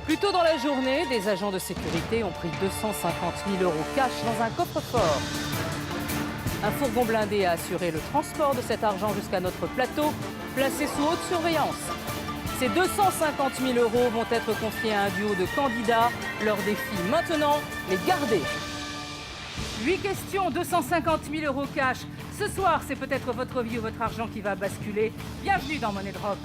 Plus tôt dans la journée, des agents de sécurité ont pris 250 000 € cash dans un coffre-fort. Un fourgon blindé a assuré le transport de cet argent jusqu'à notre plateau, placé sous haute surveillance. Ces 250 000 € vont être confiés à un duo de candidats. Leur défi maintenant, les garder. 8 questions, 250 000 € cash. Ce soir, c'est peut-être votre vie ou votre argent qui va basculer. Bienvenue dans Money Drop.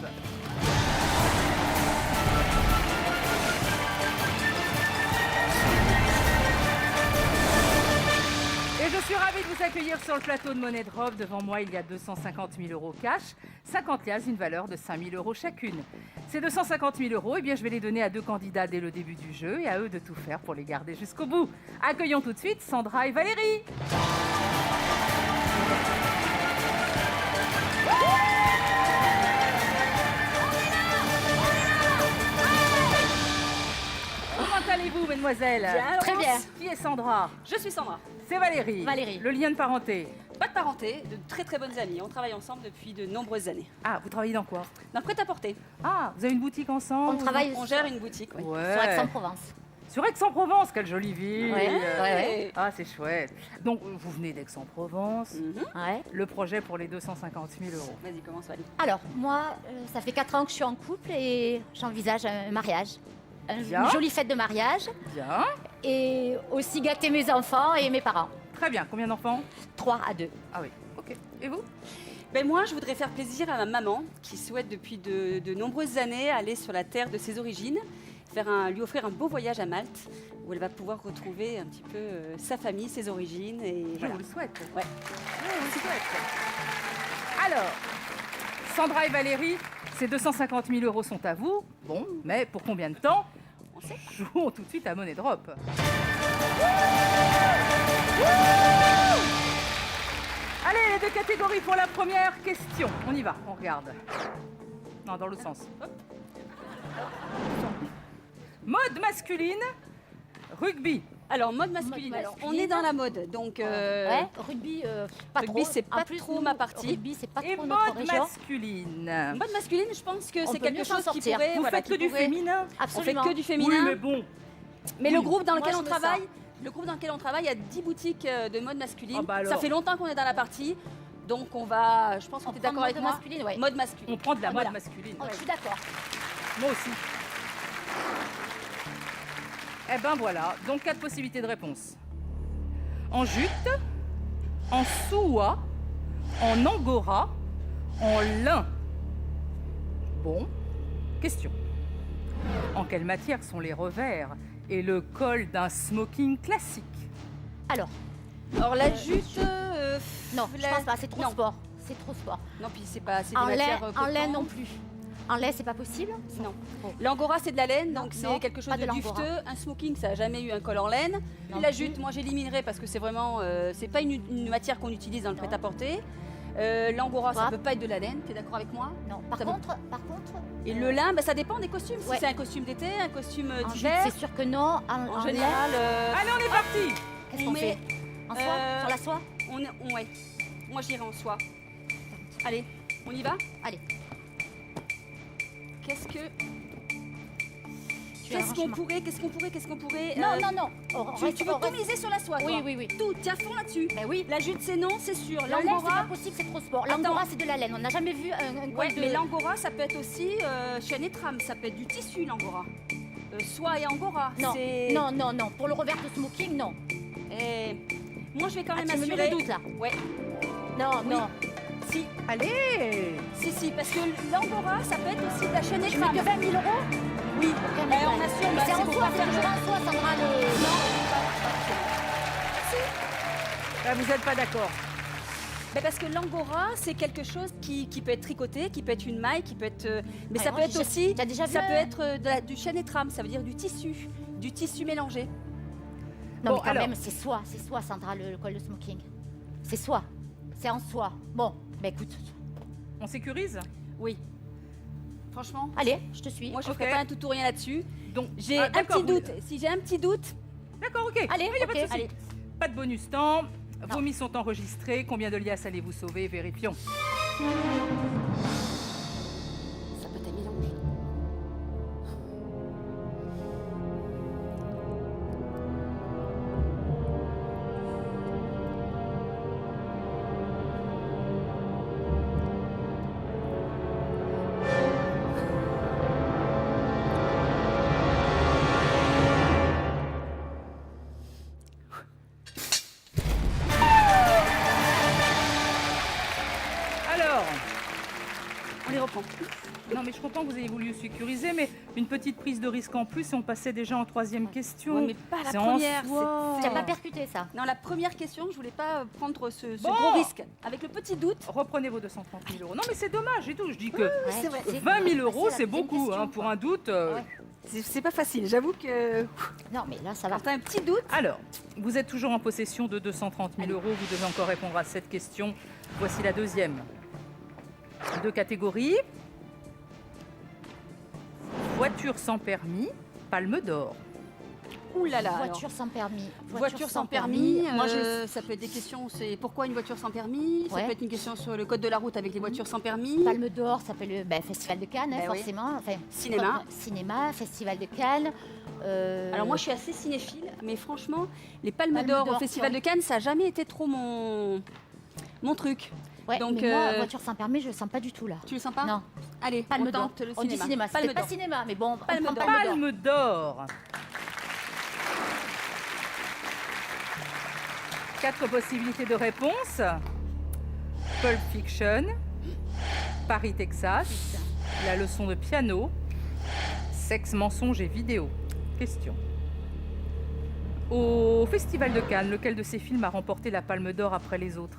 Et je suis ravie de vous accueillir sur le plateau de Money Drop. Devant moi, il y a 250 000 € cash, 50 liasses d'une valeur de 5 000 € chacune. Ces 250 000 €, je vais les donner à 2 candidats dès le début du jeu et à eux de tout faire pour les garder jusqu'au bout. Accueillons tout de suite Sandra et Valérie. Comment allez-vous, mesdemoiselles? Bien, très bien. Qui est Sandra? Je suis Sandra. C'est Valérie. Valérie. Le lien de parenté? Pas de parenté, de très très bonnes amies. On travaille ensemble depuis de nombreuses années. Ah, vous travaillez dans quoi? Dans le prêt-à-porter. Ah, vous avez une boutique ensemble? On travaille On gère une boutique. Oui. Ouais. sur Aix-en-Provence. Sur Aix-en-Provence, quelle jolie ville. Ouais. Ah, c'est chouette. Donc, vous venez d'Aix-en-Provence. Ouais. Le projet pour les 250 000 €. Vas-y, commence, Valérie. Alors, moi, ça fait 4 ans que je suis en couple et j'envisage un mariage. Bien. Une jolie fête de mariage Bien. et aussi gâter mes enfants et mes parents. Très bien. Combien d'enfants? 3 à 2. Ah oui. Ok. Et vous? Ben moi, je voudrais faire plaisir à ma maman qui souhaite depuis de nombreuses années aller sur la terre de ses origines, lui offrir un beau voyage à Malte où elle va pouvoir retrouver un petit peu sa famille, ses origines. Et Je voilà. vous le souhaite. Ouais. Je vous le souhaite. Alors, Sandra et Valérie, ces 250 000 € sont à vous. Bon, mais pour combien de temps? On sait. Jouons tout de suite à Money Drop. Allez, les 2 catégories pour la première question. On y va, on regarde. Non, dans l'autre sens. Hop. Mode masculine, rugby. Alors, mode masculine. Mode Alors, on masculine. est dans la mode. Donc, Ouais, rugby, pas rugby, trop. c'est pas En plus, trop nous, ma partie. Rugby, c'est pas Et trop notre mode région. masculine. mode masculine, je pense que On c'est peut quelque mieux s'en chose qui sortir. pourrait. Vous voilà, faites qui que du pourrait- féminin? On fait Absolument. que du féminin. Oui, mais bon. Mais Oui. le groupe dans Moi, lequel je on me travaille, il y a 10 boutiques de mode masculine. Ah bah alors. Ça fait longtemps qu'on est dans la partie, donc on va. Je pense que On tu es prend d'accord avec mode moi. masculine, ouais. Mode masculine. On prend de la Voilà. mode masculine. Oh, je suis d'accord. Moi aussi. Eh ben voilà, donc 4 possibilités de réponse. En jute, en soie, en angora, en lin. Bon, question. En quelle matière sont les revers et le col d'un smoking classique? Alors, Alors la jute. non, je pense pas, c'est trop non. sport. C'est trop sport. Non, puis c'est pas. C'est des En lait, matières. en lait flottantes. non plus. En lait, c'est pas possible. Non. Bon. L'angora, c'est de la laine, Non, donc non, c'est quelque chose pas de de l'angora. dufteux. Un smoking, ça n'a jamais eu un col en laine. Non La plus. jute, moi j'éliminerais parce que c'est vraiment. c'est pas une matière qu'on utilise dans le Non. prêt-à-porter. L'angora, ça Quoi peut pas être de la laine, tu es d'accord avec moi? Non. Par Ça contre, Et le lin, bah, ça dépend des costumes. Si Ouais. c'est un costume d'été, un costume en jute, d'hiver. c'est sûr que non. En lait, général, Allez, on est parti! qu'est-ce on qu'on met, fait? En soie? Sur la soie? ouais. Moi j'irai en soie. Allez, on y va? Allez. Qu'est-ce que. Tu as un Qu'est-ce qu'on pourrait. Non, non, non. Tu veux tout miser sur la soie, Oui, toi. oui, oui. Tout, tiens à fond là-dessus. Ben oui. La jute, c'est non, c'est sûr. Le lait, c'est pas L'angora. possible, c'est trop sport. Attends. L'angora, c'est de la laine. On n'a jamais vu un Ouais, col de... mais l'angora, ça peut être aussi chaîne et trame, ça peut être du tissu, l'angora. Soie et angora. Non, c'est- non, non, non. Pour le revers de smoking, non. Eh, moi, je vais quand même tu me mets assurer. le doute, là. Ouais. Non, Oui. non. Si, Allez! si, parce que l'angora, ça peut être aussi de la chaîne et Tu mets trame. que 20 000 €? Oui. Aucun Ben, problème. on assure, Mais bah, c'est en pour soie, pas c'est faire toujours en soie, Sandra. Ah, vous n'êtes pas d'accord? Ben, parce que l'angora, c'est quelque chose qui peut être tricoté, qui peut être une maille, qui peut être. Mais Ouais, ça moi, peut être j'ai- aussi. t'as déjà vu Ça un- peut être du chaîne et trame, ça veut dire du tissu mélangé. Non, Bon, mais quand alors. même, c'est soie, Sandra, le col de smoking. C'est soie. C'est en soie. Bon, ben écoute. On sécurise? Oui. Franchement, Allez, je te suis. moi je ne Ok. ferai pas un tout ou rien là-dessus. Donc, J'ai ah, un d'accord, petit vous- doute. Si j'ai un petit doute, D'accord, ok. Allez, Oui, y a pas de ok, souci. allez. Pas de bonus temps. Vos Non. mises sont enregistrées. Combien de liasses allez-vous sauver? Vérifions. ça peut être mélangé. avez voulu sécuriser, mais une petite prise de risque en plus et on passait déjà en troisième question. Ouais, mais pas la C'est première. en soi. Tu n'as pas percuté ça. Non, la première question, je voulais pas prendre ce Bon. gros risque. Avec le petit doute. Reprenez vos 230 000 euros. Non, mais c'est dommage et tout. Je dis que Ouais, c'est vrai. tu sais, 20 000 euros, passer à la c'est deuxième beaucoup question, pour quoi. un doute. Ouais. C'est pas facile, j'avoue que Non, mais là, ça va. quand t'as un petit doute. Alors, vous êtes toujours en possession de 230 000 euros. Vous devez encore répondre à cette question. Voici la deuxième. 2 catégories. Voiture sans permis, palme d'or. Ouh là là. Voiture sans permis. Voiture sans permis, Moi, ça peut être des questions, c'est pourquoi une voiture sans permis. Ça Ouais. peut être une question sur le code de la route avec les voitures sans permis. Palme d'or, ça s'appelle le Festival de Cannes, hein, Ben oui. forcément. Enfin, Cinéma. Cinéma, Festival de Cannes. Alors moi je suis assez cinéphile, mais franchement, les palmes Palme d'or au d'or, Festival ouais. de Cannes, ça n'a jamais été trop mon truc. Ouais, Donc, mais moi, voiture sans permis, je le sens pas du tout là. Tu le sens pas? Non, Allez, Palme on d'or. tente le On dit cinéma. Palme C'était pas d'or. cinéma, mais bon, Palme on prend d'or. Palme d'or. Palme d'or. 4 possibilités de réponse. Pulp Fiction, Paris, Texas, la leçon de piano, sexe, mensonge et vidéo. Question. Au Festival de Cannes, lequel de ces films a remporté la Palme d'or après les autres?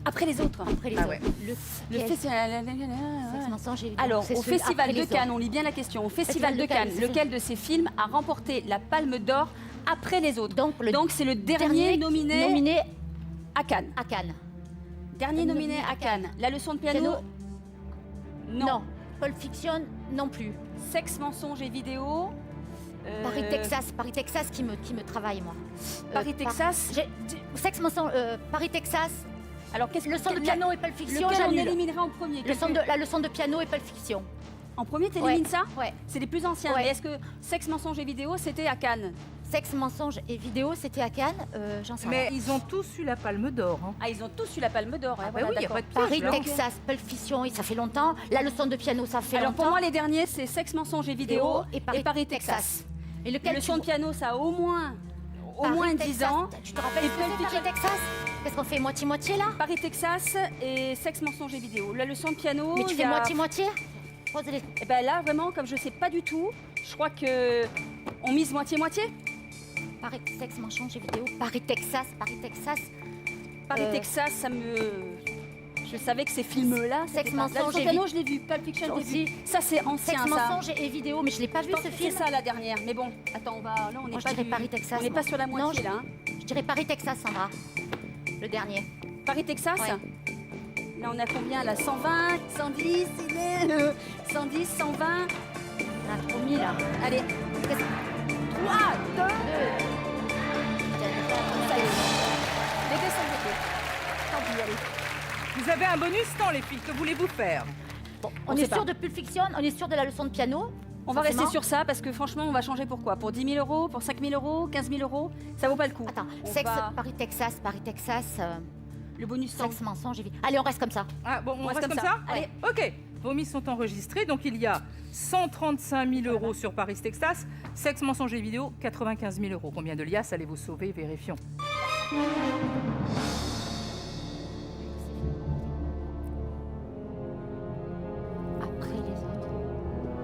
Après les autres. Après les Ah autres. ouais. Le Quel- festival. Sexe, mensonge et- Alors, c'est au celui Festival après de les Cannes, autres. on lit bien la question. Au Festival Festival de de Cannes, Cannes, lequel de ces films a remporté la Palme d'or après les autres? Donc, le Donc c'est le dernier nominé à Cannes. à Cannes. Dernier nominé à Cannes. La leçon de piano? Piano. Non. Non. Pulp Fiction, non plus. Sexe, mensonge et vidéo. Paris, Texas qui me travaille, moi. Paris, Texas. Sexe, mensonge, Paris, Texas. Alors qu'est-ce Leçon de piano et Pulp Fiction, lequel on j'annule. éliminerait en premier? La leçon de piano et Pulp Fiction. En premier, t'élimines Ouais. ça? Ouais. C'est les plus anciens. Ouais. Mais est-ce que sexe, mensonge et vidéo, c'était à Cannes? Sexe, mensonge et vidéo, c'était à Cannes. J'en sais Mais rien. ils ont tous eu la Palme d'or. hein. Ah, ils ont tous eu la Palme d'or. Ah, voilà, bah oui, y a d'accord. pas de piège, Paris, là. Texas, Pulp Fiction, et ça fait longtemps. La leçon de piano, ça fait Alors longtemps. pour moi, les derniers, c'est sexe, mensonge et vidéo et Paris, Texas. Et lequel Le son de piano, ça a au moins Paris, 10 Texas. ans. Tu te rappelles Et ce que c'est, Pulp Paris, Texas? Qu'est-ce qu'on fait moitié-moitié là? Paris, Texas et sexe, mensonge et vidéo. La leçon de piano. Mais tu il y fais a- moitié-moitié? Pose-les. Eh ben là, vraiment, comme je sais pas du tout, je crois que on mise moitié-moitié. Paris, sexe, mensonge et vidéo. Paris, Texas, Paris, Texas. Paris, Texas, ça me. Je savais que ces films-là. Sexe, c'était pas- La mensonge leçon de et piano, je l'ai vu. Pulp Fiction, je l'ai Aussi. vu. Ça, c'est ancien, Sexe, ça. mensonge et vidéo, mais je l'ai pas vu Je pense ce que film. c'est ça la dernière. Mais bon, attends, on va. Là, on n'est Moi, je pas dirais du- Paris, Texas, On n'est moi. pas sur la moitié Non, là. hein. Je dirais Paris, Texas, Sandra. Le dernier. Paris, Texas. Ouais. Là, on a combien là? 120, 110, 110, 120. On a trop mis là. Allez. 3, 2. Ça y est. Les deux sont bloqués. Tant pis, allez. Vous avez un bonus temps, les filles. Que voulez-vous faire? Bon, On on sait est pas. sûr de Pulp Fiction, on est sûr de la leçon de piano. On va forcément. rester sur ça parce que franchement, on va changer pour quoi? Pour 10 000 euros? Pour 5 000 euros? 15 000 euros? Ça vaut pas le coup. Attends, On sexe, va- Paris, Texas, Le bonus temps. sexe, mensonge et vidéo. Allez, on reste comme ça. Ah bon, on reste reste comme comme ça. ça? Allez. Ok. Vos mises sont enregistrées. Donc il y a 135 000 euros sur Paris, Texas. Sexe, mensonge et vidéo, 95 000 euros. Combien de liasses allez-vous sauver? Vérifions. Après les autres.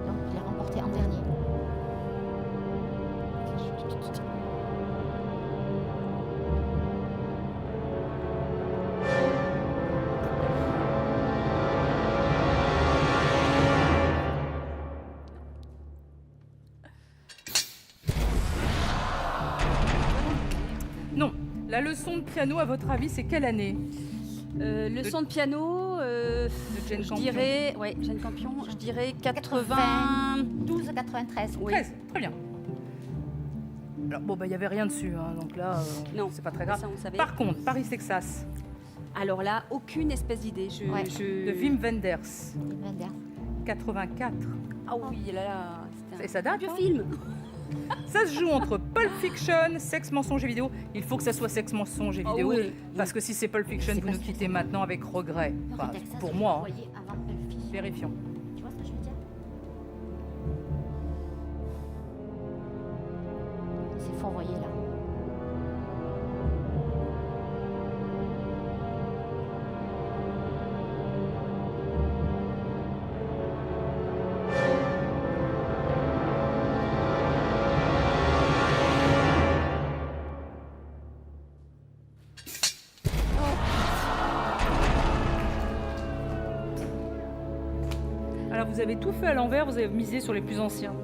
Donc, il a remporté en dernier. Non. La leçon de piano, à votre avis, c'est quelle année? Leçon de piano, Jane je Campion. dirais, ouais, Jane Campion, je dirais 80. 12 93. Oui. 13. Très bien. Alors bon, bah il y avait rien dessus, hein, donc là, Non, c'est pas très grave. ça, on savait. Par contre, Paris, Texas, Alors là, aucune espèce d'idée. Ouais. de Wim Wenders, Wenders. 84. Ah oui, là, c'était Et ça date, vieux hein. film. Ça se joue entre Pulp Fiction, sexe, mensonge et vidéo. Il faut que ça soit sexe, mensonge et Ah vidéo. oui. Parce que si c'est Pulp Fiction, C'est vous pas nous ça. quittez maintenant avec regret. Enfin, Paris, Texas, pour je moi, le hein. voyais avant Pulp Fiction. Vérifions. Tu vois ce que je veux dire? C'est fort, voyez là. avez tout fait à l'envers, vous avez misé sur les plus anciens.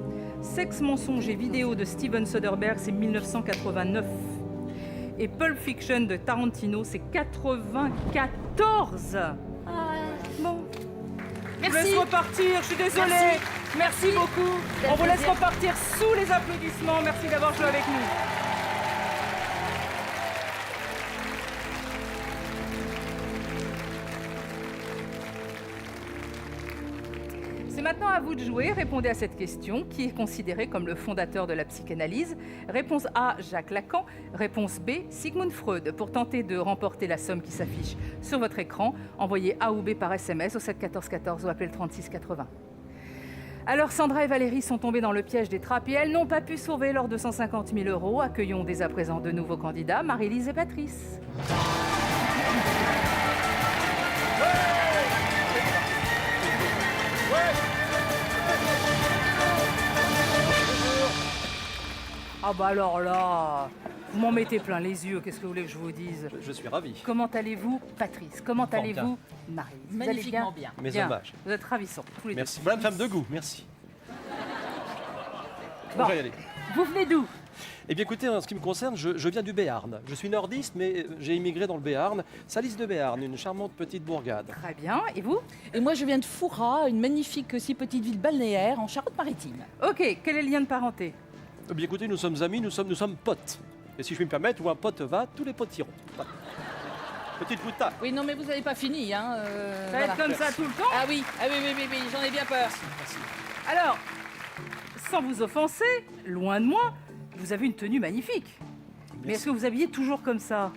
Sexe, mensonge et vidéo de Steven Soderbergh, c'est 1989. Et Pulp Fiction de Tarantino, c'est 94. Bon. Je vous laisse repartir, je suis désolée. Merci beaucoup. On vous laisse repartir sous les applaudissements. Merci d'avoir joué avec nous. C'est maintenant à vous de jouer. Répondez à cette question. Qui est considéré comme le fondateur de la psychanalyse? Réponse A, Jacques Lacan. Réponse B, Sigmund Freud. Pour tenter de remporter la somme qui s'affiche sur votre écran, envoyez A ou B par SMS au 7 14 14 ou appelez le 36 80. Alors Sandra et Valérie sont tombées dans le piège des trappes et elles n'ont pas pu sauver leurs 250 000 €. Accueillons dès à présent de nouveaux candidats, Marie-Lise et Patrice. Ah bah alors là, vous m'en mettez plein les yeux, qu'est-ce que vous voulez que je vous dise? Je suis ravi. Comment allez-vous, Patrice? Comment allez-vous, Marie? Magnifiquement bien. Mes Bien. hommages. Vous êtes ravissants, tous les deux. Merci. Voilà une femme de goût, merci. Bon. On va y aller. Vous venez d'où? Eh bien écoutez, en ce qui me concerne, je viens du Béarn. Je suis nordiste, mais j'ai immigré dans le Béarn. Salis de Béarn, une charmante petite bourgade. Très bien, et vous? Et moi, je viens de Foura, une magnifique aussi petite ville balnéaire en Charente-Maritime. Ok, quel est le lien de parenté? Eh bien écoutez, nous sommes amis, nous sommes potes. Et si je puis me permettre, où un pote va, tous les potes iront. Voilà. Petite boutade. Oui, non, mais vous n'avez pas fini, hein. Ça va être comme ça tout le temps? Ah oui, oui, j'en ai bien peur. Merci. Alors, sans vous offenser, loin de moi, vous avez une tenue magnifique. Mais est-ce que vous habillez toujours comme ça?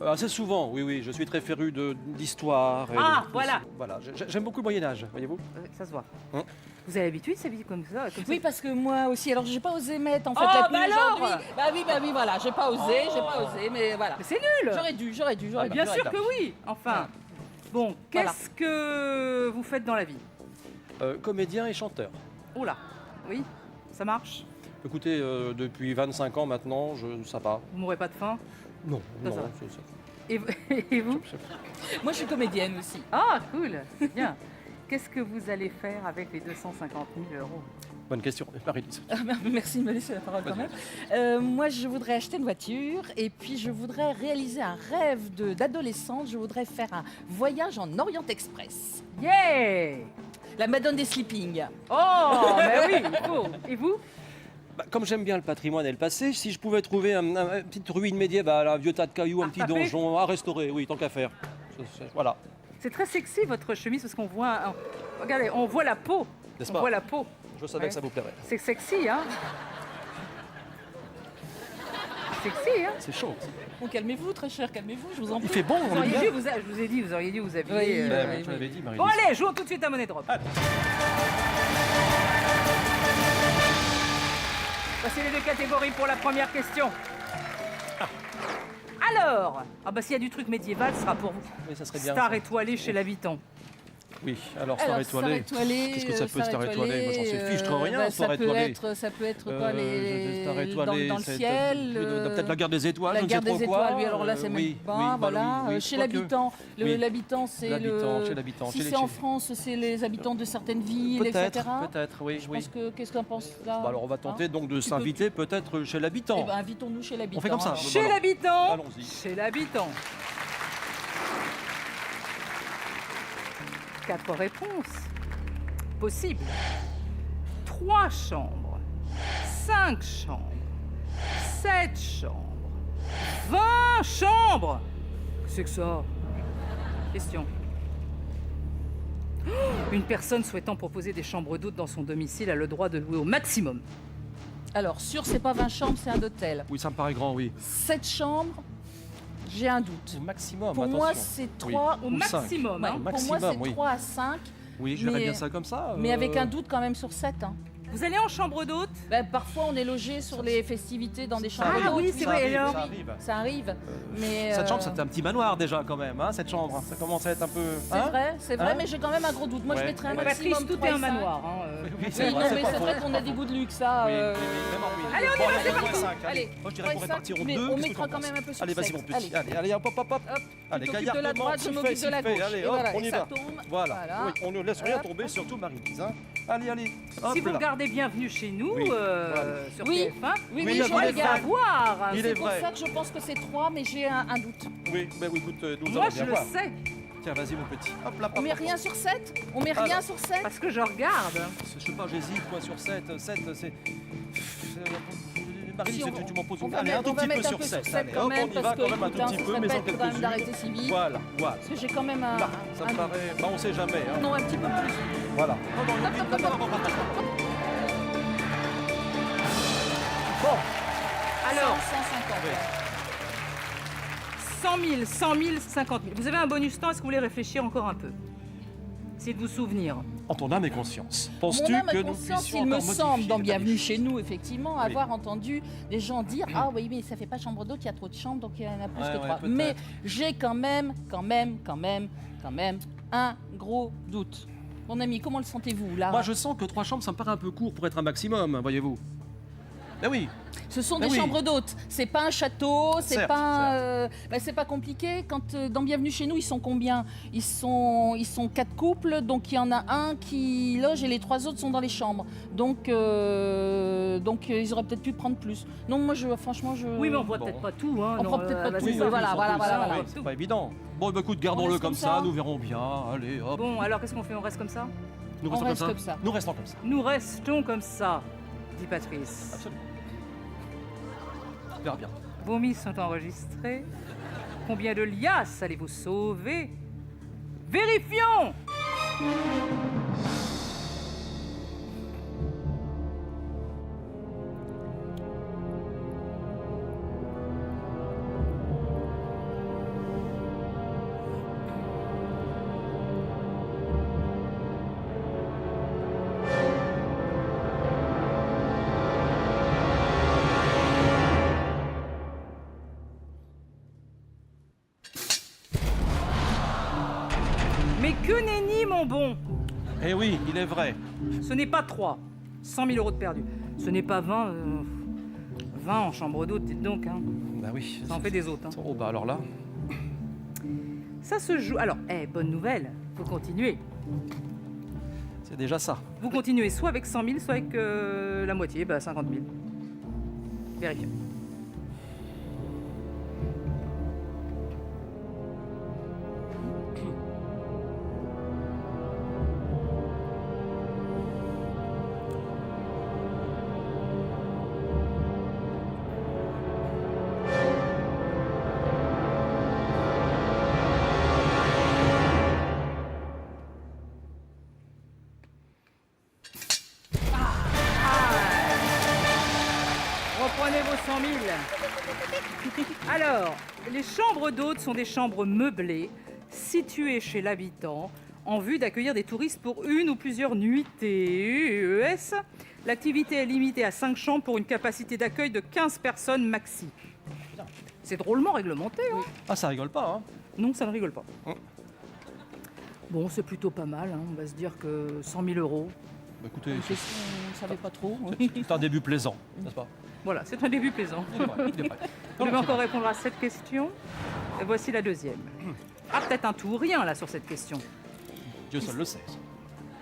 Assez souvent, oui, je suis très féru d'histoire. Ah, voilà. Voilà, j'aime beaucoup le Moyen-Âge, voyez-vous. Ça se voit. Hein? Vous avez l'habitude de s'habiller comme ça, Oui, parce que moi aussi, alors j'ai pas osé mettre en fait Oh, la tenue bah alors aujourd'hui. Bah oui, voilà, j'ai pas osé, mais voilà. Mais c'est nul! J'aurais dû. Ah, bien sûr que oui, enfin. Bon, Voilà. qu'est-ce que vous faites dans la vie? Comédien et chanteur. Oh là, oui, ça marche? Écoutez, depuis 25 ans maintenant, ça va. Vous mourrez pas de faim? Non, Ça non, va. ça- Et vous, et vous? Moi, je suis comédienne aussi. Ah, cool, c'est bien. Qu'est-ce que vous allez faire avec les 250 000 €? Bonne question, Marie-Lise. Ah, merci de me laisser la parole quand même. Moi, je voudrais acheter une voiture et puis je voudrais réaliser un rêve d'adolescente. Je voudrais faire un voyage en Orient Express. Yeah! La Madone des Sleeping. Oh, mais oui, il faut. Et vous? Bah, comme j'aime bien le patrimoine et le passé, si je pouvais trouver une petite ruine médiévale, un vieux tas de cailloux, un petit taper. donjon à restaurer, oui, tant qu'à faire. Voilà. C'est très sexy votre chemise parce qu'on voit. Regardez, on voit la peau. N'est-ce On pas? voit la peau. Je savais Ouais. que ça vous plairait. C'est sexy, hein? Sexy, hein? C'est chaud. Bon, calmez-vous, très cher, calmez-vous, je vous en Il prie. fait bon, Vous on est auriez bien. dû je vous ai dit, vous auriez dû vous habiller. Oui, Ben, oui, tu l'avais dit, Marie-Lise. Bon, allez, jouons tout de suite à Monnaie Drop. Voici les deux catégories pour la première question. Alors, s'il y a du truc médiéval, ce sera pour vous. Oui, ça serait bien. Star étoilée chez l'habitant. Oui, alors Star étoilée. Qu'est-ce que ça peut, Star étoilée? Moi, j'en sais fiche, trop rien, Star étoilée. Ça peut être quoi, Star étoilée, dans le c'est ciel peut-être la guerre des étoiles, la je ne guerre sais trop des quoi. étoiles, oui, alors là, c'est oui, même pas, oui, voilà. oui, Chez quoique. l'habitant, Oui. l'habitant, c'est L'habitant, le... chez l'habitant, Si chez c'est les- en France, c'est les habitants de certaines villes, etc. Peut-être, oui, Je oui. pense que, qu'est-ce qu'on pense là? Bah alors on va tenter donc de Tu peux- s'inviter peut-être chez l'habitant. Eh ben, invitons-nous chez l'habitant. On fait comme ça. alors. Chez Voilà. l'habitant. Allons-y. Chez l'habitant. 4 réponses possibles. 3 chambres, 5 chambres, 7 chambres, 20 chambres. Qu'est-ce que c'est que ça? Question. Une personne souhaitant proposer des chambres d'hôtes dans son domicile a le droit de louer au maximum. Alors, sûr, c'est pas 20 chambres, c'est un hôtel. Oui, ça me paraît grand, oui. 7 chambres, j'ai un doute. Au maximum, Pour attention. moi, c'est 3 Au Ou cinq. maximum. hein. Pour moi, maximum, c'est oui. 3 à 5, Oui, je verrais mais- bien ça comme ça. mais avec un doute quand même sur 7. Hein. Vous allez en chambre d'hôte? Ben, parfois, on est logé sur les festivités dans des chambres Ah d'hôtes. oui, c'est vrai, alors. Ça arrive. Ça arrive. Mais, Cette chambre, c'était un petit manoir déjà quand même, hein, cette chambre. Ça commence à être un peu... c'est vrai, Hein? mais j'ai quand même un gros doute. Moi, je Ouais. mettrais un Patrice, maximum tout 3 est et un 5. manoir. hein, Oui, Oui, c'est non, vrai, mais c'est c'est pas vrai faux. qu'on a des goûts de luxe, ça. Oui, vraiment, oui. Allez, on y va, c'est Bon, parti. 5, Allez, moi, je dirais qu'on 3 et répartir 5, en mais deux. on Qu'est-ce que mettra t'en quand même penses? un peu sur Allez, vas-y, 7. mon petit. Allez, hop, hop, hop, hop. Allez, Tu t'occupes de la caillardement, droite, je s'il m'occupe fait, de la s'il fait. gauche. Allez, Et hop, voilà, on y et ça va. tombe. Voilà, Voilà. oui, on ne laisse rien Hop. tomber, surtout Marie-Lise. Hein. Allez, allez. Hop Si vous là. regardez Bienvenue chez nous Oui, sur Oui. TF1, Oui, Oui, je il est regarde. savoir. Il est C'est pour vrai. ça que je pense que c'est 3, mais j'ai un doute. Oui, ben oui, écoute, nous Moi, allons je bien le voir. sais, Tiens, vas-y, mon petit. Hop là. On met rien sur 7 On met rien sur 7 parce que je regarde. Je sais pas, j'hésite, quoi, sur 7. 7, c'est... Marie, Si, tu m'en poses on une. va Allez, mettre- un tout on va petit peu mettre un sur peu 7. sur 7 Allez, quand hop, même, on y va parce quand que, même un écoute, tout hein, petit ce peu, serait mais bête en quand même quelques d'arrêter si vite. Voilà, voilà. Parce que j'ai quand même un... Là, ça me paraît... Bah, on sait jamais, hein. Non, un petit peu plus. Voilà. Bon, Alors, 150. Oui. 100 000, 100 000, 50 000. Vous avez un bonus temps, est-ce que vous voulez réfléchir encore un peu? Essayez de vous souvenir. en ton âme et conscience, Mon penses-tu âme que et nous conscience, puissions il me encore semble, modifier dans la Bienvenue liste chez nous, effectivement, Oui. avoir entendu des gens dire « Ah oui, mais ça fait pas chambre d'hôte, il y a trop de chambres, donc il y en a plus Ouais, que ouais, 3 peut-être. Mais j'ai quand même un gros doute. Mon ami, comment le sentez-vous là? Moi, je sens que 3 chambres, ça me paraît un peu court pour être un maximum, voyez-vous. Ben oui, Ce sont Ben des oui. chambres d'hôtes. C'est pas un château, c'est Certes, pas, c'est pas compliqué. Quand dans Bienvenue chez nous, ils sont combien? Ils sont 4 couples, donc il y en a un qui loge et les 3 autres sont dans les chambres. Donc ils auraient peut-être pu prendre plus. Non, moi franchement je. Oui, mais on voit Bon. peut-être pas tout. Hein. On Non, voit peut-être pas bah, tout, c'est oui, ça. voilà, Sans voilà, plus, voilà, hein, voilà. oui, c'est pas évident. Bon, bah écoute, gardons-le reste comme comme ça, ça nous verrons bien. Allez, hop. Bon, alors qu'est-ce qu'on fait? On reste comme ça? Nous on restons reste comme ça. Nous restons comme ça. Nous restons comme ça, dit Patrice. Absolument. On verra bien. Vos mises sont enregistrées. Combien de liasses allez-vous sauver? Vérifions! Mais que nenni, mon bon! Eh oui, il est vrai. Ce n'est pas 3. 100 000 euros de perdu. Ce n'est pas 20. 20 en chambre d'hôte, dites donc. Hein. Bah oui. Ça en fait des autres. Hein. Oh, bah alors là. Ça se joue. Alors, bonne nouvelle, faut continuer. C'est déjà ça. Vous continuez soit avec 100 000, soit avec la moitié, 50 000. Vérifions. Reprenez vos 100 000. Alors, les chambres d'hôtes sont des chambres meublées, situées chez l'habitant, en vue d'accueillir des touristes pour une ou plusieurs nuitées. L'activité est limitée à 5 chambres pour une capacité d'accueil de 15 personnes maxi. C'est drôlement réglementé, hein? Ah, ça rigole pas, hein. Non, ça ne rigole pas. Hum. Bon, c'est plutôt pas mal, hein. On va se dire que 100 000 euros. Bah écoutez, On ne savait pas trop. c'est un début plaisant, n'est-ce pas? Voilà, c'est un début plaisant. Il est vrai, il est vrai. Vous Non, devez non, encore répondre à cette question. Et voici la deuxième. Ah, peut-être un tout ou rien là sur cette question. Dieu seul le sait.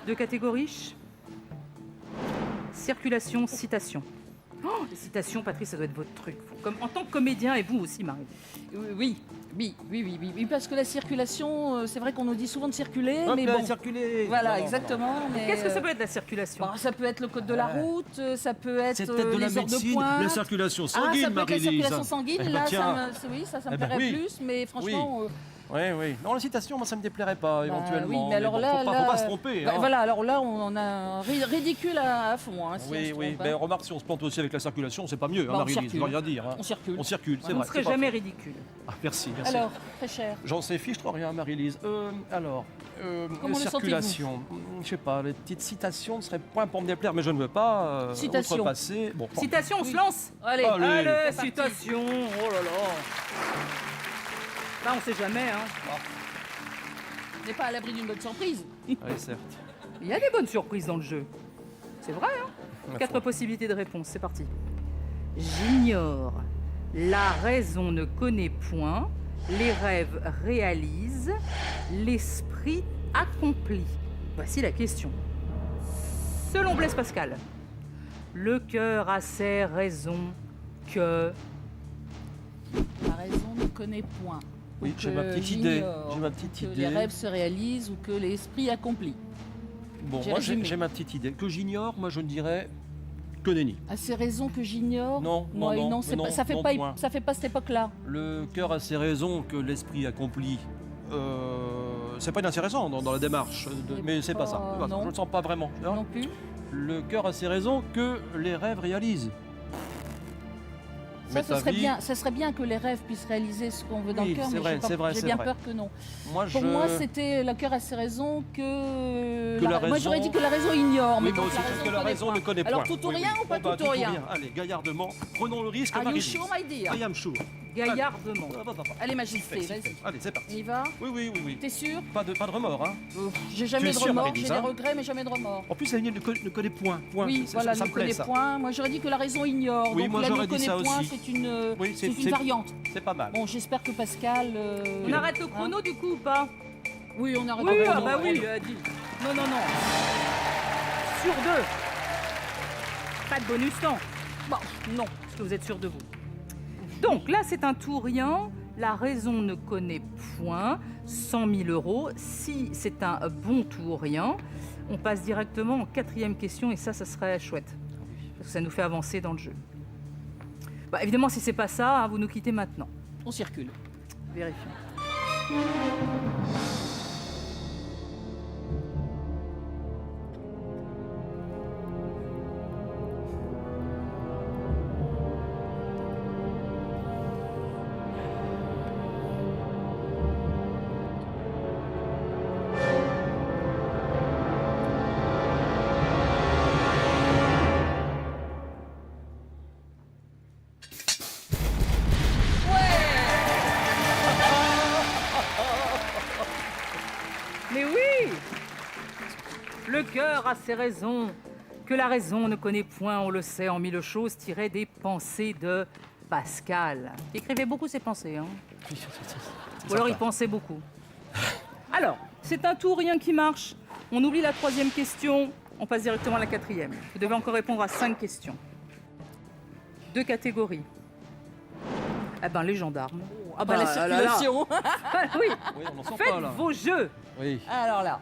Deux catégories. Circulation, citation. Oh, les citations, Patrice, ça doit être votre truc. Comme, en tant que comédien, et vous aussi, Marie. Oui, parce que la circulation, c'est vrai qu'on nous dit souvent de circuler, Hop mais là, bon. circuler. Voilà, Non, non, exactement. mais, Qu'est-ce que ça peut être la circulation? Ça peut être le code de la route, ça peut être C'est peut-être de la les heures de médecine, pointe. la circulation Ah, ça sanguine, peut être la Marie-Lise. circulation sanguine, Eh ben, là, tiens. ça me Eh ben, plairait oui. plus, mais franchement... Oui, oui. Non, la citation, moi, ça me déplairait pas, éventuellement. oui, mais alors bon, là... faut pas se tromper. hein. Voilà, alors là, on a un ridicule à fond. Hein, si on Oui, se oui. trompe, Mais hein. remarque, si on se plante aussi avec la circulation, c'est pas mieux, Bah, hein, on Marie-Lise. circule. Je veux rien dire. hein. On circule. On circule, c'est Vous ne vrai. serez c'est pas jamais faux. ridicule. Ah, merci, merci. Alors, très cher. J'en sais fiche, trop rien, Marie-Lise. Comment le circulation. Je sais pas, les petites citations ne seraient point pour me déplaire, mais je ne veux pas Citation. outrepasser. Bon, Citation, on se lance. Allez, Allez. Allez, c'est parti. citation. Oh là là. Là, on sait jamais, hein. on n'est pas à l'abri d'une bonne surprise. oui, certes. Il y a des bonnes surprises dans le jeu. C'est vrai, hein? Ma 4 foi. possibilités de réponse, c'est parti. J'ignore. La raison ne connaît point. Les rêves réalisent. L'esprit accomplit. Voici la question. Selon Blaise Pascal, le cœur a ses raisons que... La raison ne connaît point. Oui, Ou j'ai que ma petite idée. j'ignore, J'ai ma petite que idée. les rêves se réalisent ou que l'esprit accomplit. Bon, j'ai moi résumé. j'ai ma petite idée. Que j'ignore, moi je ne dirais que nenni. À ces raisons que j'ignore. Non, non, ouais, non, c'est non, pas- ça fait non, pas, point. ça fait pas cette époque-là. Le cœur a ses raisons que l'esprit accomplit. C'est pas inintéressant dans la démarche, mais c'est pas ça. pas- non. Je le sens pas vraiment. Non plus. Le cœur a ses raisons que les rêves réalisent. Ça, Mais ce ta serait vie- bien. Ça serait bien que les rêves puissent réaliser ce qu'on veut dans Oui, le cœur, c'est mais vrai, j'ai pas- c'est vrai, j'ai c'est bien vrai. peur que non. Moi, Pour moi, c'était le cœur a ses raisons que. Que la Moi, j'aurais raison- dit que la raison ignore, mais Oui, moi donc aussi, la parce que la connaît raison point. ne connaît point. Alors tout ou rien ou pas Oh, bah, tout ou rien? Allez, gaillardement, prenons le risque. Are you Marie-Lise. sure, my dear? I am sure. Gaillardement. Allez, Majesté, vas-y. Allez, c'est parti. On y va? Oui, oui, oui, oui. T'es sûr? Pas de remords, hein. J'ai jamais es de sûre, remords, Marie-Lise, j'ai des hein regrets, mais jamais de remords. En plus, la ligne ne connaît point. Oui, voilà, ça ne me plaît, connaît ça. point. Moi, j'aurais dit que la raison ignore. Oui, donc moi, la j'aurais ne dit connaît ça point, aussi. c'est une, Oui, c'est une variante. C'est pas mal. Bon, j'espère que Pascal. On arrête le chrono du coup ou pas? Oui, on arrête Oui, le ah chrono. bah oui, il a dit. Non, non, non. Sur 2. Pas de bonus temps. Bon, non, parce que vous êtes sûr de vous. Donc là, c'est un tout rien. La raison ne connaît point. 100 000 €. Si c'est un bon tout ou rien, on passe directement en 4e question et ça serait chouette. Parce que ça nous fait avancer dans le jeu. Bah, évidemment, si c'est pas ça, hein, vous nous quittez maintenant. On circule. Vérifions. Mais oui! Le cœur a ses raisons, que la raison ne connaît point, on le sait, en mille choses, tiré des pensées de Pascal. Il écrivait beaucoup ses pensées, hein? Ou alors il pensait beaucoup. Alors, c'est un tout ou rien qui marche. On oublie la 3e question, on passe directement à la 4e. Vous devez encore répondre à 5 questions. 2 catégories. Eh ben, les gendarmes. Ah Bah, la circulation. oui, Oui, on n'en sort faites pas, là. vos jeux. Oui. Alors là,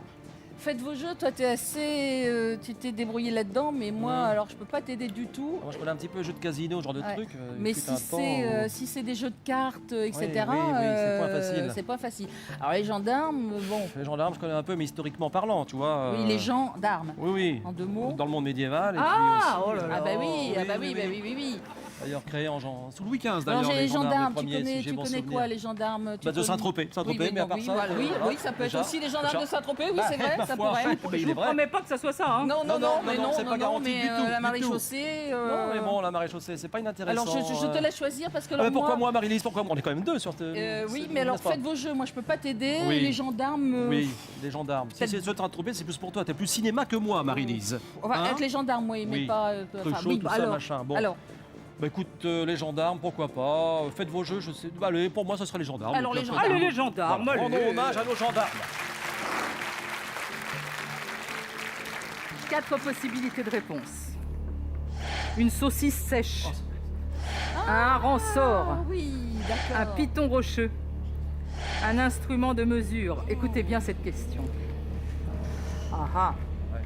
faites vos jeux. Toi, t'es assez. Tu t'es débrouillé là-dedans, mais moi, alors, je peux pas t'aider du tout. Moi, je connais un petit peu les jeux de casino, ce genre de Ouais. truc. Mais il fut si un c'est temps où- si c'est des jeux de cartes, etc., oui, c'est pas facile. c'est pas facile. Alors les gendarmes, bon, Les gendarmes, je connais un peu, mais historiquement parlant, tu vois. oui, les gens d'armes. Oui, oui. En 2 mots. Dans le monde médiéval. Et Ah, puis aussi, oh là là. Ah bah oui, oui, ah bah oui, oui, oui. bah oui, oui, oui. D'ailleurs, créé sous Louis XV, Alors d'ailleurs. j'ai les gendarmes, les premiers, si j'ai tu bon connais souvenir. quoi les gendarmes tu Bah, de connais- Saint-Tropez, Oui, mais à part oui, ça, voilà, oui, voilà, oui, ça peut être déjà, aussi les gendarmes déjà. de Saint-Tropez, oui, Bah, c'est vrai, ma ça foi, pourrait. mais Je il est vous vrai. promets pas que ça soit ça. Hein. Non, non, non, mais non, c'est pas non, garanti mais du tout, la du maréchaussée. Non, mais bon, la maréchaussée, c'est pas inintéressant. Alors je te laisse choisir parce que Ah, mais alors, pourquoi moi, Marie-Lise? Pourquoi moi? On est quand même deux sur Oui, mais alors faites vos jeux, moi je peux pas t'aider. Oui. Les gendarmes. Oui, les gendarmes. Si Faites- c'est ce Saint-Tropez, c'est plus pour toi. T'es plus cinéma que moi, Marie-Lise. Enfin, Hein? avec les gendarmes, oui, mais Oui. pas. Truc chaud, oui, tout ça, alors, machin. Bon. alors, Bah écoute, les gendarmes, pourquoi pas. Faites vos jeux, je sais. Bah, allez, pour moi, ce serait les gendarmes. Alors, Donc, les là, gendarmes. Allez les gendarmes, Voilà. allez. Rendons hommage à nos gendarmes. 4 possibilités de réponse. Une saucisse sèche. Un rensort. ah oui, Un d'accord. python rocheux. Un instrument de mesure. Écoutez bien cette question. Ah ah. Ouais.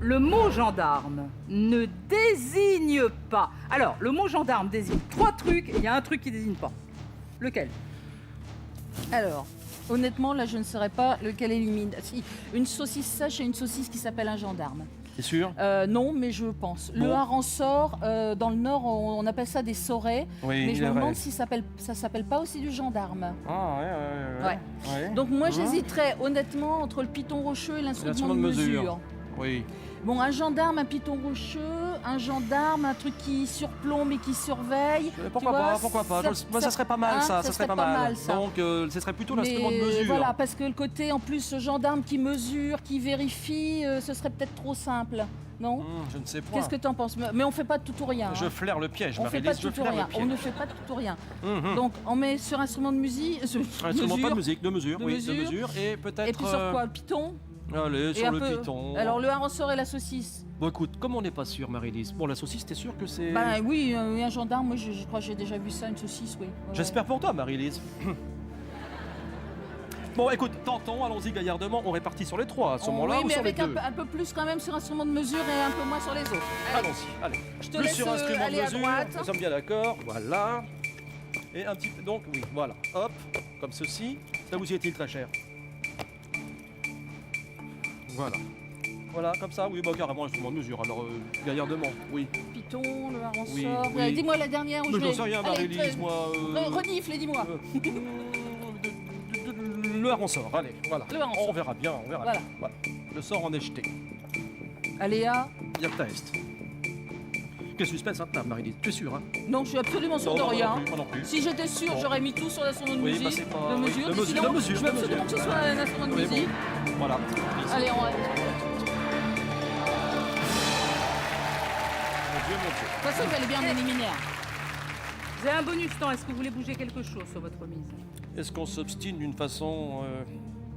Le mot gendarme ne désigne pas. Alors, le mot gendarme désigne 3 trucs et il y a un truc qui désigne pas. Lequel? Alors, honnêtement, là, je ne saurais pas lequel élimine. Si, une saucisse sèche et une saucisse qui s'appelle un gendarme. T'es sûr? Non, mais je pense. Le Bon. hareng-sort, dans le Nord, on appelle ça des sorets. Oui, Mais je il me est vrai. demande si ça s'appelle pas aussi du gendarme. Ah, ouais. Ouais. Donc moi, Hein? j'hésiterais honnêtement entre le python rocheux et l'instrument de mesure. Oui. Bon, un gendarme, un python rocheux, un gendarme, un truc qui surplombe et qui surveille. Pourquoi tu vois, pas, pourquoi pas. Moi, ça serait pas mal, hein, ça serait pas mal. ça. Donc, ce serait plutôt l'instrument de Mais mesure. voilà, parce que le côté, en plus, ce gendarme qui mesure, qui vérifie, ce serait peut-être trop simple, non? Je ne sais pas. Qu'est-ce que tu en penses? Mais on fait pas de tout ou rien. Je hein. flaire le piège, On fait pas Marie-Lise, de je tout ou flaire le rien. On piège. ne fait pas de tout ou rien. Mhm. Donc, on met sur instrument de musique. Instrument, pas de musique, de mesure, De oui, mesure. de mesure. Et peut-être. Et puis sur quoi? Le python? Allez, Et sur un le peu- piton. Alors le hareng sort et la saucisse. Bon, écoute, comme on n'est pas sûr, Marie-Lise. Bon, la saucisse, t'es sûr que c'est. Ben oui, un gendarme, moi je crois que j'ai déjà vu ça, une saucisse, oui. Ouais. J'espère pour toi, Marie-Lise. Bon, écoute, tentons, allons-y gaillardement. On répartit sur les 3 à ce moment-là Oui, ou mais sur les avec 2. un peu plus quand même sur instrument de mesure et un peu moins sur les autres. Allons-y, allez. Je te Plus laisse sur instrument aller de à mesure, droite. nous sommes bien d'accord. Voilà. Et un petit peu. Donc, oui, voilà. Hop, comme ceci. Ça vous y est-il très cher? Voilà. Voilà, comme ça, oui, bah carrément, instrument de mesure. Alors, gaillardement, oui. Piton, le hareng Oui, sort. oui. Dis-moi la dernière où Mais je je n'en vais. sais rien, Allez, Marie-Lise, moi. renifle et dis-moi. Le hareng sort, allez, voilà. Le hareng On sort. verra bien, on verra Voilà. bien. Voilà. Le sort en est jeté. Aléa. Yapta est. Quel suspense, hein, Marie-Lise. Tu es sûr, hein? Non, je suis absolument sûre Non, de moi rien. non plus, moi non plus. Si j'étais sûre, Bon. j'aurais mis tout sur l'instrument de Oui, musique. bah, c'est pas- de oui, mesure. de mais mesure, sinon, de mesure, je veux de absolument mesure. que ce soit un instrument de Oui, bon. musique. Voilà. Allez, on va. Mon Dieu, mon Dieu. De toute façon, il fallait bien en éliminer un. Vous avez un bonus temps. Est-ce que vous voulez bouger quelque chose sur votre mise? Est-ce qu'on s'obstine d'une façon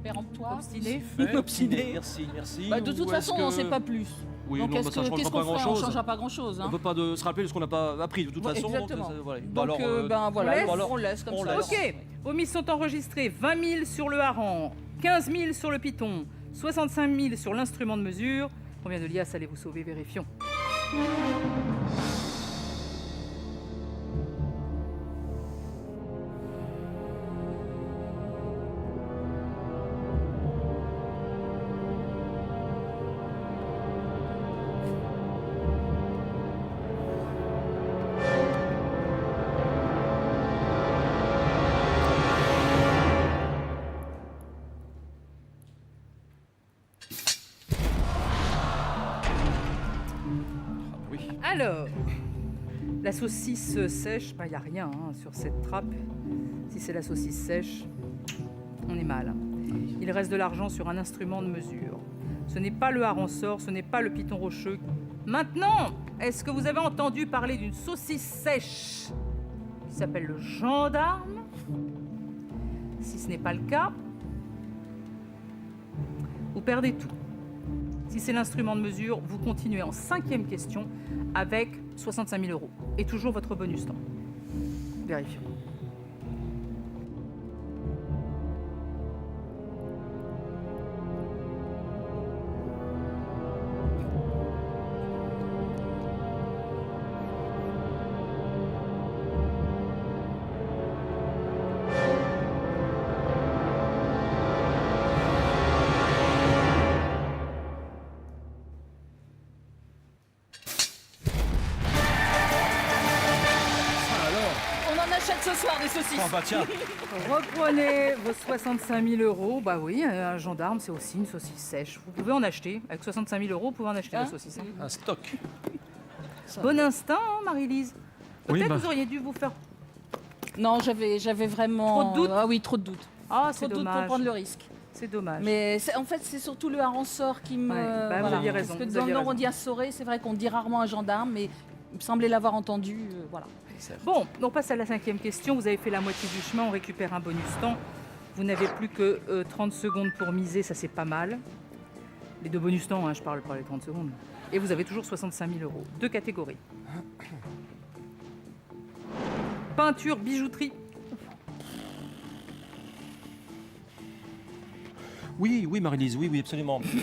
Péremptoire. Obstiné. obstinée? Merci, merci. Bah, de toute Ou façon, est-ce on que- ne sait pas plus. Oui, Donc, non, bah, ça ne changera qu'est-ce pas qu'on ferait? On ne grand-chose. changera pas grand-chose. On Hein. ne peut pas se rappeler de ce qu'on n'a pas appris de toute Ouais, façon. exactement. Voilà. Donc, Alors, ben voilà, bah, alors, on laisse comme on ça. laisse. Ok, vos mises sont enregistrées 20 000 sur le hareng, 15 000 sur le piton, 65 000 sur l'instrument de mesure. Combien de liasses allez-vous sauver? Vérifions. Oui. Alors, la saucisse sèche, il n'y a rien hein, sur cette trappe. Si c'est la saucisse sèche, on est mal. Il reste de l'argent sur un instrument de mesure. Ce n'est pas le hareng sort, ce n'est pas le piton rocheux. Maintenant, est-ce que vous avez entendu parler d'une saucisse sèche qui s'appelle le gendarme? Si ce n'est pas le cas, vous perdez tout. Si c'est l'instrument de mesure, vous continuez en 5e question avec 65 000 €. Et toujours votre bonus temps. Vérifions. On en achète ce soir des saucisses. Oh, bah tiens. Reprenez vos 65 000 €. Bah oui, un gendarme, c'est aussi une saucisse sèche. Vous pouvez en acheter. Avec 65 000 €, vous pouvez en acheter Hein des saucisses. Un stock. Bon instinct, hein, Marie-Lise. Oui, Peut-être bah. vous auriez dû vous faire... Non, j'avais vraiment. Trop de doutes. Ah oui, trop de doutes. Ah, Trop c'est de doutes pour dommage. prendre le risque. C'est dommage. Mais en fait, c'est surtout le hareng sort qui me. Ouais, bah, vous aviez raison, Parce que vous dans aviez le Nord, on raison. dit assoré, c'est vrai qu'on dit rarement un gendarme, mais il me semblait l'avoir entendu. Voilà. Bon, on passe à la 5e question. Vous avez fait la moitié du chemin, on récupère un bonus temps. Vous n'avez plus que 30 secondes pour miser, ça c'est pas mal. Les 2 bonus temps, hein, je parle pas les 30 secondes. Et vous avez toujours 65 000 €. 2 catégories. Peinture, bijouterie. Oui, oui, Marie-Lise, oui, oui, absolument. En peinture,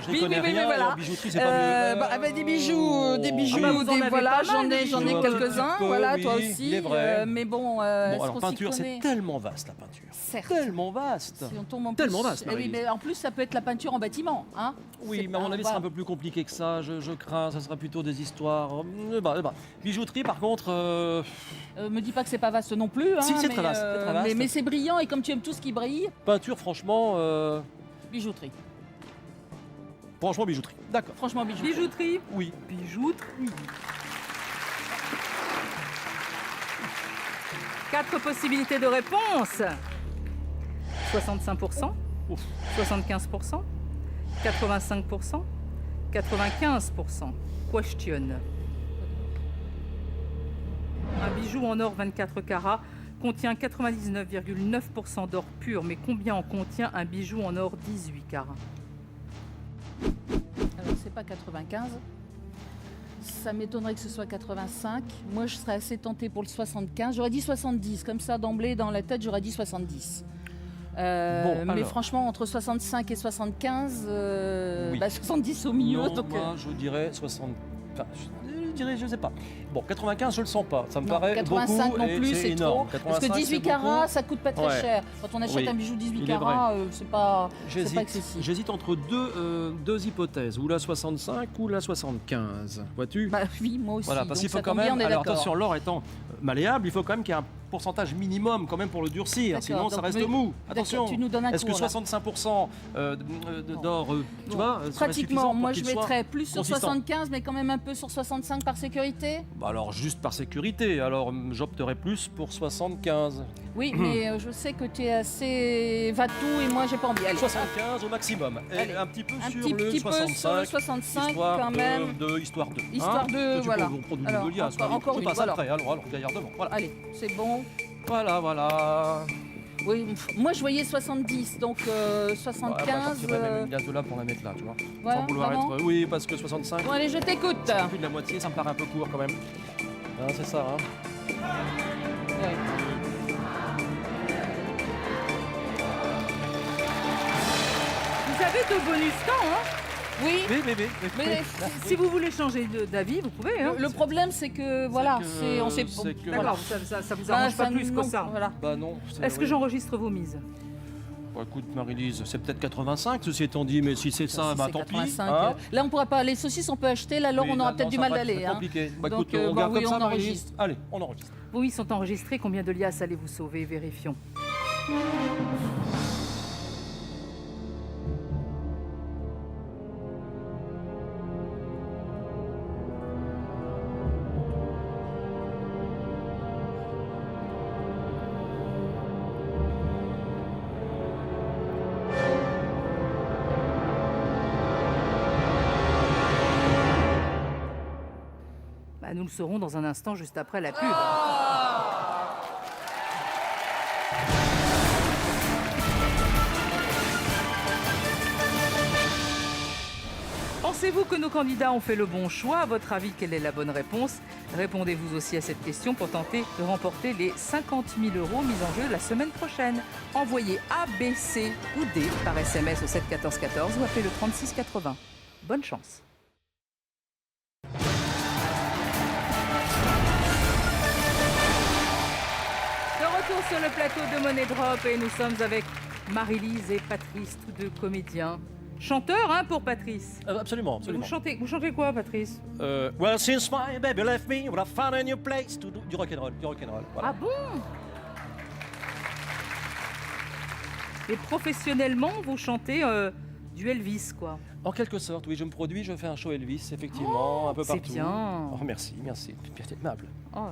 je n'y Oui, connais oui, oui, rien. oui, voilà. Et en bijouterie, c'est pas mieux. Des bijoux, Ah bah, vous en avez voilà, pas mal, des j'en ai bijoux. quelques-uns, Un petit peu, voilà, oui, toi il aussi. est vrai. Mais bon, Bon, est-ce alors qu'on s'y peinture, c'est connaît tellement vaste, la peinture. Certes. Tellement vaste. Si on tombe en Tellement plus- vaste, Eh oui, Marie-Lise. mais en plus, ça peut être la peinture en bâtiment, hein. Oui, C'est mais à mon pas- avis, ce voilà. sera un peu plus compliqué que ça. Je crains, ça sera plutôt des histoires. Bah. Bijouterie, par contre, Me dis pas que c'est pas vaste non plus. Hein, Si, c'est mais, très vaste, c'est très vaste. Mais c'est brillant et comme tu aimes tout ce qui brille, peinture, franchement, bijouterie. franchement, bijouterie. D'accord. Franchement, bijouterie. Bijouterie. Oui. Bijouterie. 4 possibilités de réponse. 65%, Ouf. 75%, 85%, 95%. Question. Un bijou en or 24 carats contient 99,9% d'or pur, mais combien en contient un bijou en or 18 carats? Alors, c'est pas 95. Ça m'étonnerait que ce soit 85. Moi, je serais assez tentée pour le 75. J'aurais dit 70. Comme ça, d'emblée, dans la tête, j'aurais dit 70. Mais alors. franchement, entre 65 et 75, Oui. 70 au milieu. Non, donc, moi, je dirais 60. Enfin, je dirais, je sais pas. Bon, 95, je le sens pas. Ça me non, paraît 85 beaucoup non et plus, c'est c'est énorme. trop. Parce que 85, 18 c'est carats, beaucoup. ça coûte pas très Ouais. cher. Quand on achète Oui, un bijou 18 il est carats, c'est pas J'hésite. excessif. J'hésite entre deux hypothèses, ou la 65 ou la 75. Vois-tu? Bah oui, moi aussi. Voilà, parce donc qu'il faut ça quand tombe bien, même. on est Alors d'accord. attention, l'or étant malléable, il faut quand même qu'il y ait un pourcentage minimum quand même pour le durcir, D'accord, sinon ça donc, reste mais- mou. D'accord, Attention. tu nous donnes un Est-ce que cours, là. 65% d'or, tu Bon, vois, serait suffisant pratiquement, pour moi je qu'il soit mettrais plus sur consistant 75, mais quand même un peu sur 65 par sécurité. Bah alors juste par sécurité, alors j'opterais plus pour 75. Oui, mais je sais que tu es assez va-tout et moi j'ai pas envie. Allez, 75 au maximum. Et Allez, un petit peu un sur petit, le petit peu 65. sur le 65 Histoire quand même. Histoire de. Histoire de, voilà. On prend du Alors, Montgolfier, encore on une, passe voilà. après, alors gaillard devant. Voilà, Allez, c'est bon. voilà. Oui, moi je voyais 70, donc Ouais, moi, 75. j'en tirerais même une bientôt là pour la mettre là, tu vois. Voilà, Sans vouloir vraiment. être. Oui, parce que 65, Bon, allez, je t'écoute. plus de la moitié, ça me paraît un peu court quand même. Hein, c'est ça, hein. Ouais. Vous avez deux bonus temps, hein. Oui, Oui. mais Si vous voulez changer d'avis, vous pouvez. Hein. le problème c'est que voilà, que- on s'est. c'est que- voilà. D'accord, ça vous Bah, arrange pas ça, plus non, que ça. Voilà. Bah non. Est-ce que oui. j'enregistre vos mises? Bon, écoute, Marie-Lise, c'est peut-être 85, ceci étant dit, mais si c'est ça, Si bah c'est tant 85, pis. Hein. là on pourra pas. Les saucisses on peut acheter, là Oui, on aura là, peut-être non, du ça mal va être d'aller. Hein. compliqué. Bah Donc, écoute, on bah garde oui, comme ça, on Marie-Lise. enregistre. Allez, on enregistre. Vos mises sont enregistrées. Combien de liasses allez vous sauver? Vérifions. Bah, nous le saurons dans un instant, juste après la pub. Pensez-vous que nos candidats ont fait le bon choix? À votre avis, quelle est la bonne réponse? Répondez-vous aussi à cette question pour tenter de remporter les 50 000 € mis en jeu la semaine prochaine. Envoyez A, B, C ou D par SMS au 7 14 14 ou appelez le 36 80. Bonne chance. De retour sur le plateau de Money Drop et nous sommes avec Marie-Lise et Patrice, tous deux comédiens. Chanteurs, hein, pour Patrice. Absolument, absolument. Vous chantez quoi, Patrice? Well, since my baby left me, well, I found a new place to do du rock'n'roll, Voilà. Ah bon? Et professionnellement, vous chantez du Elvis, quoi. En quelque sorte, oui, je me produis, je fais un show Elvis, effectivement, un peu c'est partout. bien. Oh, merci. Bien aimable. Oh là là.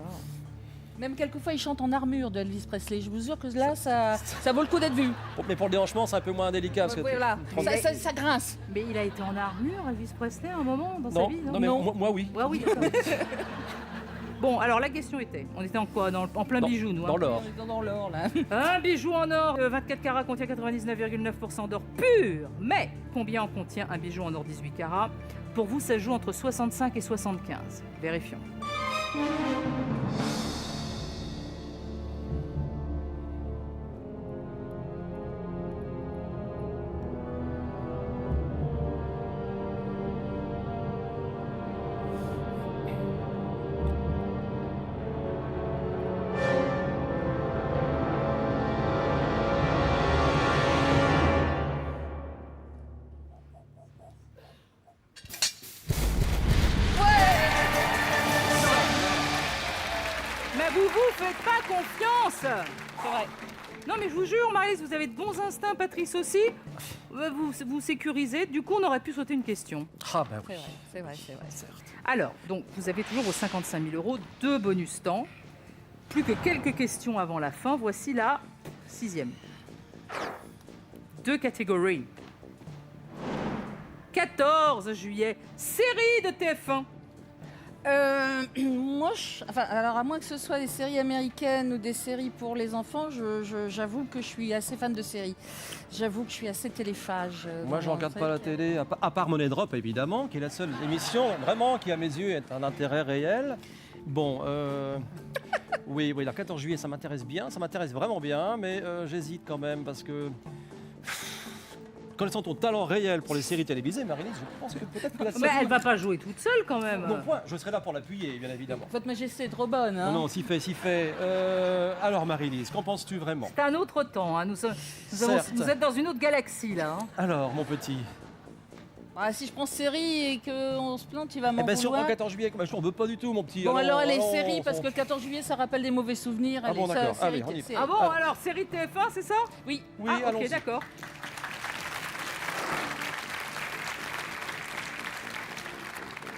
Même quelquefois, il chante en armure de Elvis Presley. Je vous jure que là, ça vaut le coup d'être vu. Bon, mais pour le déhanchement, c'est un peu moins délicat. Parce que Voilà, ça grince. Mais il a été en armure, Elvis Presley, à un moment dans sa Non, vie, non, mais moi, oui. Ouais, oui, d'accord. Bon, alors la question était, on était en quoi? En plein bijou, nous. Dans hein. l'or. Dans l'or, là. Un bijou en or 24 carats contient 99,9% d'or pur. Mais combien en contient un bijou en or 18 carats? Pour vous, ça joue entre 65 et 75. Vérifions. Mais vous faites pas confiance. C'est vrai. Non mais je vous jure, Maryse, vous avez de bons instincts, Patrice aussi. Vous sécurisez, du coup on aurait pu sauter une question. Ah, ben oui. C'est vrai. Alors, donc vous avez toujours vos 55 000 €, 2 bonus temps. Plus que quelques questions avant la fin, voici la 6e. 2 catégories. 14 juillet, série de TF1. Moi, alors à moins que ce soit des séries américaines ou des séries pour les enfants, j'avoue que je suis assez fan de séries. J'avoue que je suis assez téléphage. Moi, je ne regarde pas la télé, à part Money Drop, évidemment, qui est la seule émission, vraiment, qui, à mes yeux, est un intérêt réel. Bon, oui, le 14 juillet, ça m'intéresse bien, ça m'intéresse vraiment bien, mais j'hésite quand même, parce que... Connaissant ton talent réel pour les séries télévisées, Marie-Lise, je pense que peut-être que la Mais elle va pas jouer toute seule quand même. Non, point, je serai là pour l'appuyer, bien évidemment. Votre Majesté est trop bonne. Hein. Non, s'y fait. Alors, Marie-Lise, qu'en penses-tu vraiment? C'est un autre temps. Hein. Vous êtes dans une autre galaxie là. Hein. Alors, mon petit. Si je prends série et qu'on se plante, il va m'en Eh bien, si on vouloir. prend 14 juillet, je ne veux pas du tout, mon petit. Bon, alors elle est allons, série, parce que le 14 juillet, ça rappelle des mauvais souvenirs. Ah bon, d'accord. Série, Allez, on y va. série. Ah bon, alors série TF1, c'est ça? Oui. Oui, Ah, ok, allons-y. d'accord.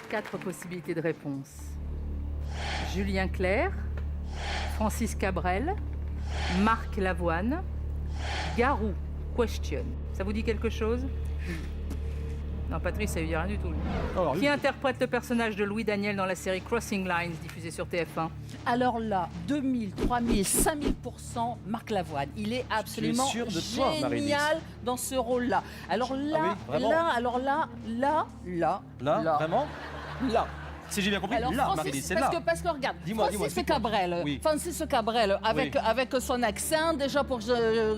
Quatre possibilités de réponse. Julien Clerc, Francis Cabrel, Marc Lavoine, Garou, question. Ça vous dit quelque chose? Non, Patrice, ça lui dit rien du tout. lui. Alors, Qui interprète le personnage de Louis Daniel dans la série Crossing Lines, diffusée sur TF1? Alors là, 2000, 3000, 5000%, Marc Lavoine. Il est absolument sûr de toi, Marie-Lise? génial dans ce rôle-là. Alors là, oui, vraiment là, vraiment Là. Si j'ai bien compris, Alors, là, Francis, Marie-Lise, c'est là. parce que regarde, Dis-moi, Francis dis-moi. Cabrel, Oui. Francis Cabrel avec, Oui. avec son accent, déjà pour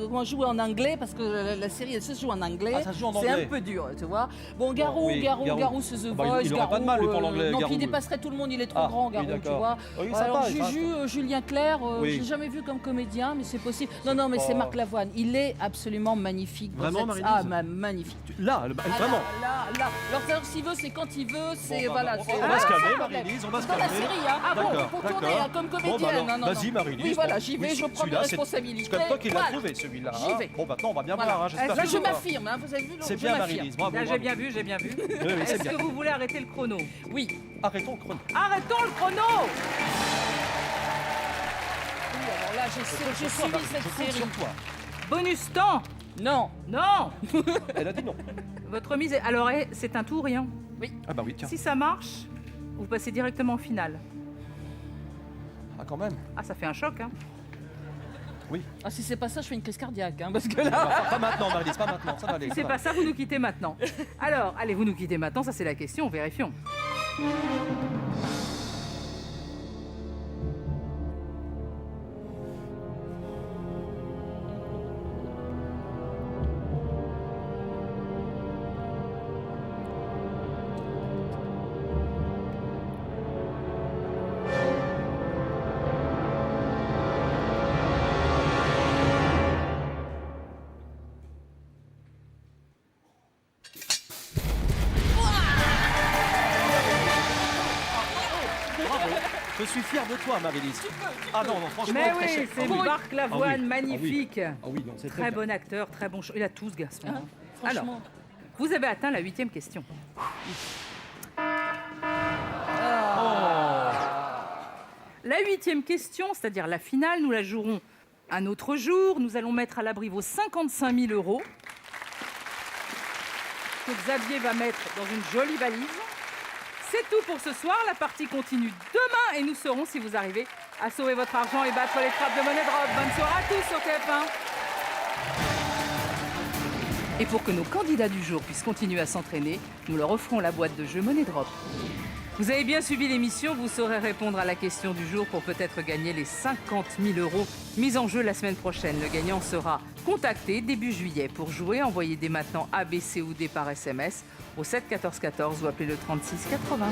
moi jouer en anglais, parce que la série elle se joue en anglais, Ah, ça se joue en c'est anglais. un peu dur, tu vois. Bon, Garou, oui, Garou, Garou. c'est The Ah bah, Voice, il aurait pas de mal, lui, pour l'anglais, non, Garou. puis il dépasserait tout le monde, il est trop Ah, grand, oui, Garou, tu d'accord. vois. Oui, Alors sympa, Juju, Julien Clerc, Oui. je l'ai jamais vu comme comédien, mais c'est possible. Non, mais c'est Marc Lavoine, il est absolument magnifique. dans Vraiment, cette- Marie-Lise magnifique. Là, vraiment. Là. Alors, s'il veut, c'est quand il veut, c'est Bon, voilà. bah, c'est- on va se calmer, Ah, Marie-Lise, on va se dans la calmer. série, hein. Ah bon, pour tourner d'accord. hein, comme Bon, comédienne. bah, alors, non, non, vas-y, non. Marie-Lise. Oui, voilà, bon. j'y vais, Oui, je prends mes celui-là, responsabilités. C'est comme toi qui l'as Voilà. trouvé, celui-là. J'y hein. vais. Bon, maintenant, on va bien Voilà. voir. hein, j'espère Là, que je tu vas. m'affirme, hein, vous avez vu, C'est je bien, m'affirme. Marie-Lise, bravo. Là, bravo. j'ai bien vu. Oui, c'est Est-ce bien. que vous voulez arrêter le chrono? Oui. Arrêtons le chrono. Arrêtons le chrono! Oui, alors là, j'ai suivi cette Je compte série. sur toi. Bonus temps! Non. Non! Elle a dit non. Votre mise est... Alors, c'est un tout ou rien. Ah bah oui, tiens. Si ça marche, vous passez directement en finale. Ah, quand même. Ah, ça fait un choc, hein? Ah, si c'est pas ça, je fais une crise cardiaque, hein, parce que là... Pas maintenant, Marie-Lise, pas maintenant. Ça va aller. Si ça c'est va pas aller. ça, vous nous quittez maintenant. Alors, allez, vous nous quittez maintenant, ça c'est la question, vérifions. Bravo. Je suis fier de toi, Marie-Lise. Ah non, franchement, Mais très oui, cher. c'est Ah oui. Marc Lavoine, Ah oui. magnifique. Ah oui, non, c'est Très très bon acteur, très bon show. Il a tout ce garçon. Hein, Alors, franchement. vous avez atteint la 8e question. La 8e question, c'est-à-dire la finale, nous la jouerons un autre jour. Nous allons mettre à l'abri vos 55 000 euros que Xavier va mettre dans une jolie valise. C'est tout pour ce soir. La partie continue demain et nous saurons si vous arrivez à sauver votre argent et battre les trappes de Money Drop. Bonne soirée à tous sur TF1. Et pour que nos candidats du jour puissent continuer à s'entraîner, nous leur offrons la boîte de jeu Money Drop. Vous avez bien suivi l'émission, vous saurez répondre à la question du jour pour peut-être gagner les 50 000 euros mis en jeu la semaine prochaine. Le gagnant sera contacté début juillet. Pour jouer, envoyez dès maintenant ABC ou D par SMS au 7 14 14 ou appelez le 36 80.